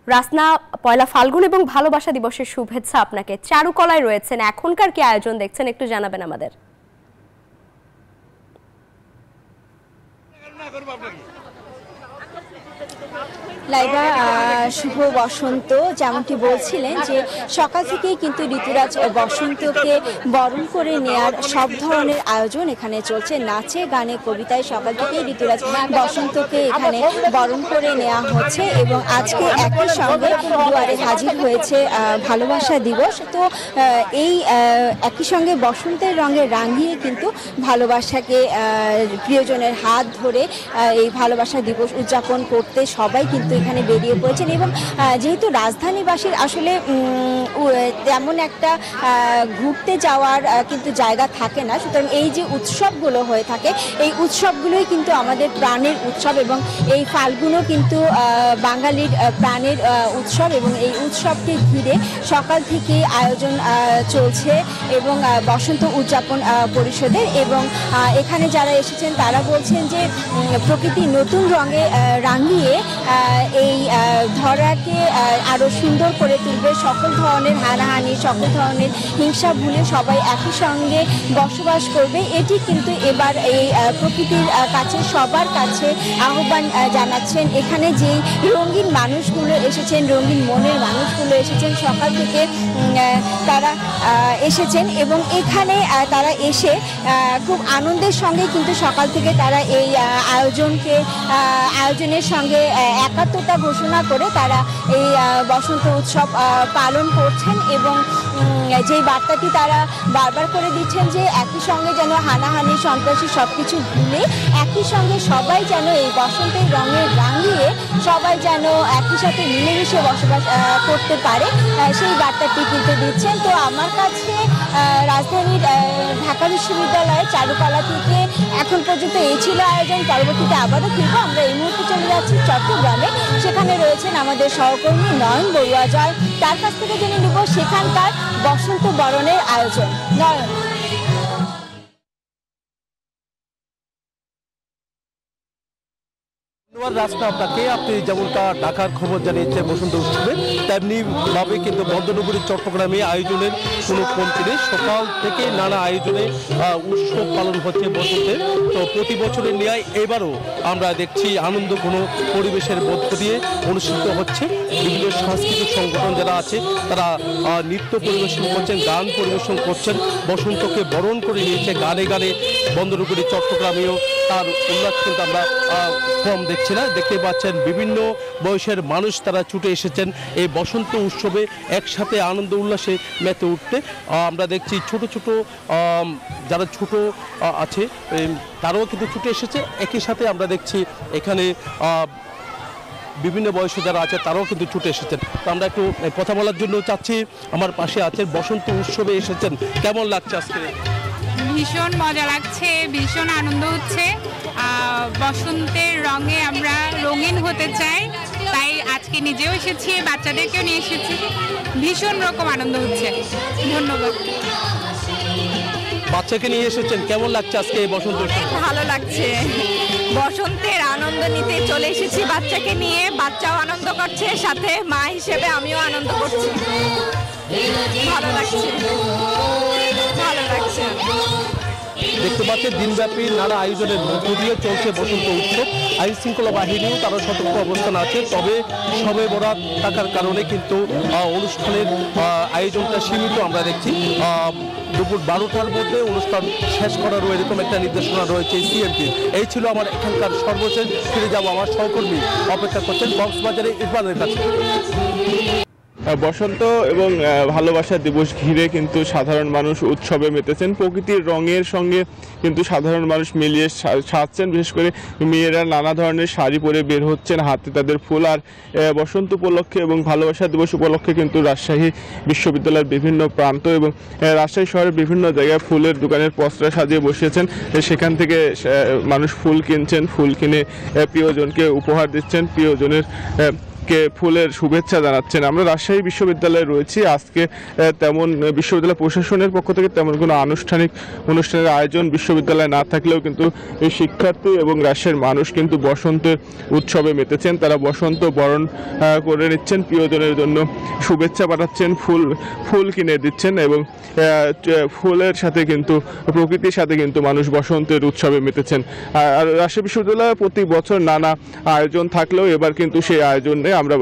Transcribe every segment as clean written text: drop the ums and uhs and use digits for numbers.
রাসনা, পয়লা ফাল্গুন এবং ভালোবাসা দিবসের শুভেচ্ছা আপনাকে। চারুকলায় রয়েছেন, এখনকার কি আয়োজন দেখছেন একটু জানাবেন আমাদের। লাইবা, শুভ বসন্ত। যেমনটি বলছিলেন যে সকাল থেকেই কিন্তু ঋতুরাজ বসন্তকে বরণ করে নেয়ার সব ধরনের আয়োজন এখানে চলছে। নাচে গানে কবিতায় সকাল থেকেই ঋতুরাজ বসন্তকে এখানে বরণ করে নেওয়া হচ্ছে এবং আজকে একই সঙ্গে দুয়ারে হাজির হয়েছে ভালোবাসা দিবস। তো এই একই সঙ্গে বসন্তের রঙে রাঙিয়ে কিন্তু ভালোবাসাকে প্রিয়জনের হাত ধরে এই ভালোবাসা দিবস উদযাপন করতে সবাই কিন্তু এখানে বেরিয়ে পড়েছেন। এবং যেহেতু রাজধানীবাসীর আসলে তেমন একটা ঘুরতে যাওয়ার কিন্তু জায়গা থাকে না, সুতরাং এই যে উৎসবগুলো হয়ে থাকে এই উৎসবগুলোই কিন্তু আমাদের প্রাণের উৎসব এবং এই ফাল্গুনও কিন্তু বাঙালির প্রাণের উৎসব এবং এই উৎসবকে ঘিরে সকাল থেকে আয়োজন চলছে এবং বসন্ত উদযাপন পরিষদের। এবং এখানে যারা এসেছেন তারা বলছেন যে প্রকৃতি নতুন রঙে রাঙিয়ে এই ধরাকে আরো সুন্দর করে তুলবে। সকল ধরনের হানাহানি, সকল ধরনের হিংসা ভুলে সবাই একই সঙ্গে বসবাস করবে, এটি কিন্তু এবার এই প্রকৃতির কাছে সবার কাছে আহ্বান জানাচ্ছেন। এখানে যেই রঙিন মানুষগুলো এসেছেন, রঙিন মনের মানুষগুলো এসেছেন, সকাল থেকে তারা এসেছেন এবং এখানে তারা এসে খুব আনন্দের সঙ্গে কিন্তু সকাল থেকে তারা এই আয়োজনের সঙ্গে একাত্মতা ঘোষণা করে তারা এই বসন্ত উৎসব পালন করছেন। এবং যেই বার্তাটি তারা বারবার করে দিচ্ছেন যে একই সঙ্গে যেন হানাহানি সন্ত্রাসী সবকিছু ভুলে একই সঙ্গে সবাই যেন এই বসন্তের রঙে রাঙিয়ে সবাই যেন একই সাথে মিলেমিশে বসবাস করতে পারে, সেই বার্তাটি কিন্তু দিচ্ছেন। তো আমার কাছে রাজধানীর ঢাকা বিশ্ববিদ্যালয়ের চারুকলা থেকে এখন পর্যন্ত এই ছিল আয়োজন। পরবর্তীতে আবারও ফিরবো। আমরা এই মুহূর্তে চলে যাচ্ছি চট্টগ্রামে, সেখানে রয়েছেন আমাদের সহকর্মী নয়ন বড়ুয়া জয়। তার কাছ থেকে জেনে নিব সেখানকার বসন্ত বরণের আয়োজন। নয়ন। ধন্যবাদ রাস্তা আপনাকে। আপনি যেমনটা ঢাকার খবর জানিয়েছেন বসন্ত উৎসবে, তেমনি ভাবে কিন্তু বন্দরনগরী চট্টগ্রামে আয়োজনের কোনো কমতি নেই। সকাল থেকে নানা আয়োজনে উৎসব পালন হচ্ছে বসন্তের। তো প্রতি বছরের ন্যায় এবারও আমরা দেখছি আনন্দ ঘন পরিবেশের মধ্য দিয়ে অনুষ্ঠিত হচ্ছে। বিভিন্ন সাংস্কৃতিক সংগঠন যারা আছে তারা নৃত্য পরিবেশন করছেন, গান পরিবেশন করছেন, বসন্তকে বরণ করে নিয়েছে গানে গানে। বন্দরনগরী চট্টগ্রামেও তার উল্লাস কিন্তু আমরা কম দেখছি না। দেখতে পাচ্ছেন বিভিন্ন বয়সের মানুষ তারা ছুটে এসেছেন এই বসন্ত উৎসবে একসাথে আনন্দ উল্লাসে মেতে উঠতে। আমরা দেখছি ছোট ছোট যারা ছোট আছে তারাও কিন্তু ছুটে এসেছে। একই সাথে আমরা দেখছি এখানে বিভিন্ন বয়সে যারা আছে তারাও কিন্তু ছুটে এসেছেন। তো আমরা একটু কথা বলার জন্য চাচ্ছি, আমার পাশে আছেন, বসন্ত উৎসবে এসেছেন, কেমন লাগছে আজকে? ভীষণ মজা লাগছে, ভীষণ আনন্দ হচ্ছে। বসন্তের রঙে আমরা রঙিন হতে চাই, তাই আজকে নিজেও এসেছি, বাচ্চাদেরকেও নিয়ে এসেছি। ভীষণ রকম আনন্দ হচ্ছে। ধন্যবাদ। বাচ্চাকে নিয়ে এসেছেন, কেমন লাগছে আজকে এই বসন্ত? ভালো লাগছে, বসন্তের আনন্দ নিতে চলে এসেছি বাচ্চাকে নিয়ে। বাচ্চাও আনন্দ করছে, সাথে মা হিসেবে আমিও আনন্দ করছি। ভালো লাগছে, ভালো লাগছে। দেখতে পাচ্ছেন দিনব্যাপী নানা আয়োজনের মধ্য দিয়ে চলছে বসন্ত উৎসব। আইন শৃঙ্খলা বাহিনীও তারা সতর্ক অবস্থান আছে, তবে শবে বরাত থাকার কারণে কিন্তু অনুষ্ঠানের আয়োজনটা সীমিত। আমরা দেখছি দুপুর 12টার মধ্যে অনুষ্ঠান শেষ করারও এরকম একটা নির্দেশনা রয়েছে সিএমপির। এই ছিল আমার এখানকার সর্বশেষ। ফিরে যাবো আমার সহকর্মী অপেক্ষা করছেন কক্সবাজারে ইরফানের কাছে। বসন্ত এবং ভালোবাসা দিবস ঘিরে কিন্তু সাধারণ মানুষ উৎসবে মেতেছেন। প্রকৃতির রঙের সঙ্গে কিন্তু সাধারণ মানুষ মিলিয়ে সাজছেন। বিশেষ করে মেয়েরা নানা ধরনের শাড়ি পরে বের হচ্ছেন, হাতে তাদের ফুল। আর বসন্ত উপলক্ষে এবং ভালোবাসা দিবস উপলক্ষে কিন্তু রাজশাহী বিশ্ববিদ্যালয়ের বিভিন্ন প্রান্ত এবং রাজশাহী শহরের বিভিন্ন জায়গায় ফুলের দোকানের পসরা সাজিয়ে বসিয়েছেন। সেখান থেকে মানুষ ফুল কিনছেন, ফুল কিনে প্রিয়জনকে উপহার দিচ্ছেন। প্রিয়জনের কে ফুলের শুভেচ্ছা জানাচ্ছেন। আমরা রাজশাহী বিশ্ববিদ্যালয়ে রয়েছি। আজকে তেমন বিশ্ববিদ্যালয় প্রশাসনের পক্ষ থেকে তেমন কোনো আনুষ্ঠানিক অনুষ্ঠানের আয়োজন বিশ্ববিদ্যালয়ে না থাকলেও কিন্তু এই শিক্ষার্থী এবং রাজশাহীর মানুষ কিন্তু বসন্তের উৎসবে মেতেছেন। তারা বসন্ত বরণ করে নিচ্ছেন, প্রিয়জনের জন্য শুভেচ্ছা পাঠাচ্ছেন, ফুল কিনে দিচ্ছেন এবং ফুলের সাথে কিন্তু প্রকৃতির সাথে কিন্তু মানুষ বসন্তের উৎসবে মেতেছেন। আর রাজশাহী বিশ্ববিদ্যালয়ে প্রতি বছর নানা আয়োজন থাকলেও এবার কিন্তু সেই আয়োজনে আমরা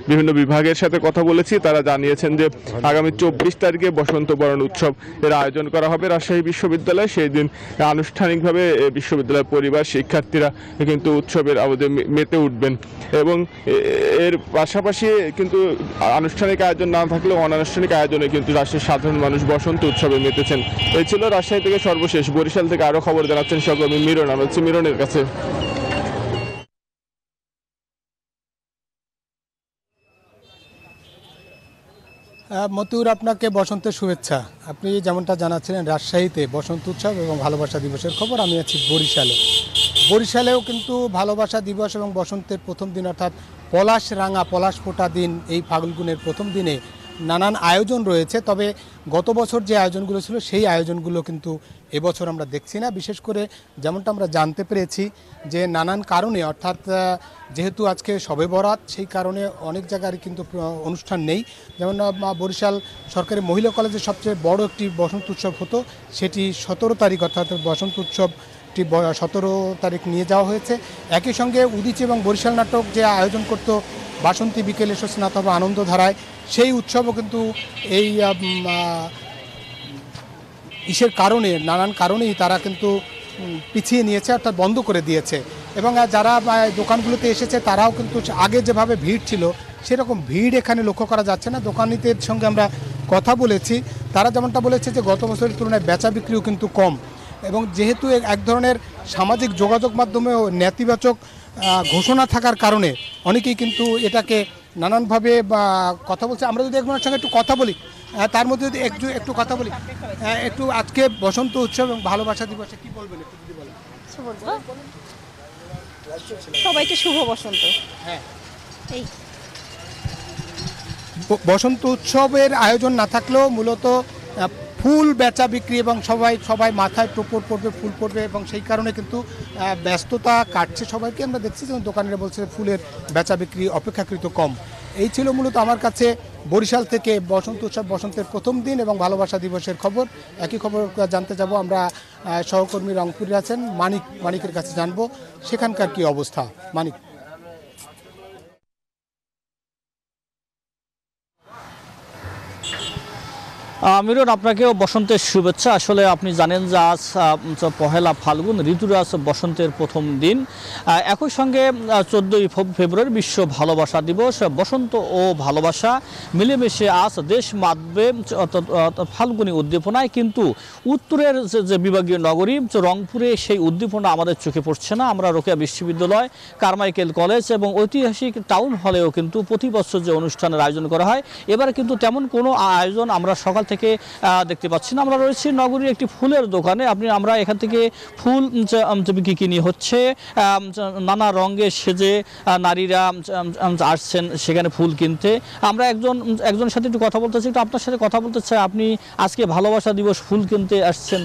বিভিন্ন বিভাগের সাথে কথা বলেছি। তারা জানিয়েছেন যে আগামী 24 তারিখে বসন্ত বরণ উৎসব এর আয়োজন করা হবে রাজশাহী বিশ্ববিদ্যালয়ে। সেই দিন আনুষ্ঠানিকভাবে বিশ্ববিদ্যালয়ের পরিবার শিক্ষার্থীরা কিন্তু উৎসবের আবহে মেতে উঠবেন এবং এর পাশাপাশি কিন্তু আনুষ্ঠানিক আয়োজন না থাকলেও অনানুষ্ঠানিক আয়োজনে কিন্তু রাজশাহীর সাধারণ মানুষ বসন্ত উৎসবে মেতেছেন। এই ছিল রাজশাহী থেকে সর্বশেষ। বরিশাল থেকে আরো খবর জানাচ্ছেন সহকর্মী মিরন। আমি হচ্ছে মিরনের কাছে। মতিউর, আপনাকে বসন্তের শুভেচ্ছা। আপনি যেমনটা জানাচ্ছিলেন রাজশাহীতে বসন্ত উৎসব এবং ভালোবাসা দিবসের খবর, আমি আছি বরিশালেও কিন্তু ভালোবাসা দিবস এবং বসন্তের প্রথম দিন অর্থাৎ পলাশ ফোটা দিন, এই ফাল্গুনের প্রথম দিনে নানান আয়োজন রয়েছে। তবে গত বছর যে আয়োজনগুলো ছিল সেই আয়োজনগুলো কিন্তু এবছর আমরা দেখছি না। বিশেষ করে যেমনটা আমরা জানতে পেরেছি যে নানান কারণে, অর্থাৎ যেহেতু আজকে শবে বরাত, সেই কারণে অনেক জায়গায় কিন্তু অনুষ্ঠান নেই। যেমন বরিশাল সরকারি মহিলা কলেজে সবচেয়ে বড় একটি বসন্ত উৎসব হতো, সেটি 17 তারিখ অর্থাৎ বসন্ত উৎসব 17 তারিখ নিয়ে যাওয়া হয়েছে। একই সঙ্গে উদীচী এবং বরিশাল নাটক যে আয়োজন করত বাসন্তী বিকেল এসো স্নাত বা আনন্দধারায়, সেই উৎসবও কিন্তু এই কারণে, নানান কারণেই তারা কিন্তু পিছিয়ে নিয়েছে, অর্থাৎ বন্ধ করে দিয়েছে। এবং যারা দোকানগুলোতে এসেছে তারাও কিন্তু আগে যেভাবে ভিড় ছিল সেরকম ভিড় এখানে লক্ষ্য করা যাচ্ছে না। দোকানিদের সঙ্গে আমরা কথা বলেছি, তারা যেমনটা বলেছে যে গত বছরের তুলনায় বেচা বিক্রিও কিন্তু কম। এবং যেহেতু এক ধরনের সামাজিক যোগাযোগ মাধ্যমেও নেতিবাচক ঘোষণা থাকার কারণে অনেকেই কিন্তু এটাকে নানানভাবে কথা বলছে। আমরা যদি একজনের সঙ্গে একটু কথা বলি, তার মধ্যে যদি একটু কথা বলি, একটু আজকে বসন্ত উৎসব এবং ভালোবাসা দিবসে কি বলবেন একটু যদি বলেন। সবাইকে শুভ বসন্ত। হ্যাঁ, এই বসন্ত উৎসবের আয়োজন না থাকলেও মূলত ফুল বেচা বিক্রি এবং সবাই মাথায় টোপর পড়বে, ফুল পড়বে এবং সেই কারণে কিন্তু ব্যস্ততা কাটছে সবাইকে। আমরা দেখছি যেমন দোকানিরা বলছে ফুলের বেচা বিক্রি অপেক্ষাকৃত কম। এই ছিল মূলত আমার কাছে বরিশাল থেকে বসন্ত উৎসব, বসন্তের প্রথম দিন এবং ভালোবাসা দিবসের খবর। একই খবর জানতে যাব আমরা সহকর্মী রংপুরে আছেন মানিকের কাছে, জানবো সেখানকার কি অবস্থা। মানিক। মিরন, আপনাকেও বসন্তের শুভেচ্ছা। আসলে আপনি জানেন যে আজ পহেলা ফাল্গুন, ঋতুরাজ বসন্তের প্রথম দিন। একই সঙ্গে 14ই ফেব্রুয়ারি বিশ্ব ভালোবাসা দিবস। বসন্ত ও ভালোবাসা মিলেমিশে আজ দেশ মাতবে ফাল্গুনী উদ্দীপনায়। কিন্তু উত্তরের যে বিভাগীয় নগরী রংপুরে সেই উদ্দীপনা আমাদের চোখে পড়ছে না। আমরা রোকেয়া বিশ্ববিদ্যালয়, কারমাইকেল কলেজ এবং ঐতিহাসিক টাউন হলেও কিন্তু প্রতি বছর যে অনুষ্ঠানের আয়োজন করা হয়, এবার কিন্তু তেমন কোনো আয়োজন আমরা সকাল থেকে দেখতে পাচ্ছি না। আমরা রয়েছি নগরীর একটি ফুলের দোকানে। আমরা এখান থেকে ফুল কিনি হচ্ছে, নানা রঙে সেজে নারীরা আসছেন সেখানে ফুল কিনতে। আমরা একজনের সাথে একটু কথা বলতে চাই, একটু আপনার সাথে কথা বলতে চাই। আপনি আজকে ভালোবাসা দিবস ফুল কিনতে আসছেন,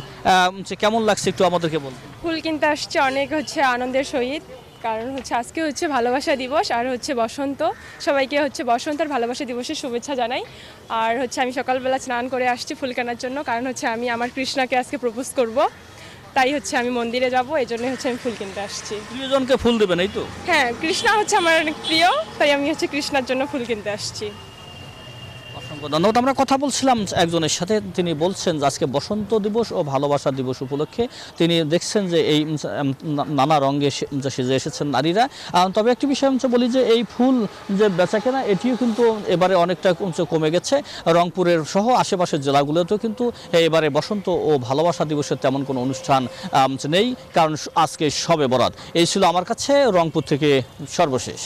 কেমন লাগছে একটু আমাদেরকে বলুন। ফুল কিনতে আসছে অনেক আনন্দের সহিত, কারণ আজকে ভালোবাসা দিবস আর বসন্ত। সবাইকে বসন্ত আর ভালোবাসা দিবসের শুভেচ্ছা জানাই। আর আমি সকালবেলা স্নান করে আসছি ফুল কেনার জন্য, কারণ আমি আমার কৃষ্ণাকে আজকে প্রপোজ করব, তাই আমি মন্দিরে যাব, এই জন্য আমি ফুল কিনতে আসছি। প্রিয়জনকে ফুল দেবেন, এই তো? হ্যাঁ, কৃষ্ণা আমার অনেক প্রিয়, তাই আমি কৃষ্ণার জন্য ফুল কিনতে আসছি। ধন্যবাদ। আমরা কথা বলছিলাম একজনের সাথে, তিনি বলছেন যে আজকে বসন্ত দিবস ও ভালোবাসা দিবস উপলক্ষে তিনি দেখছেন যে এই নানা রঙে সেজে এসেছেন নারীরা। তবে একটি বিষয় বলি যে এই ফুল যে বেচা কেনা, এটিও কিন্তু এবারে অনেকটা কমে গেছে। রংপুরের সহ আশেপাশের জেলাগুলোতেও কিন্তু এবারে বসন্ত ও ভালোবাসা দিবসের তেমন কোনো অনুষ্ঠান নেই, কারণ আজকে শবে বরাত। এই ছিল আমার কাছে রংপুর থেকে সর্বশেষ।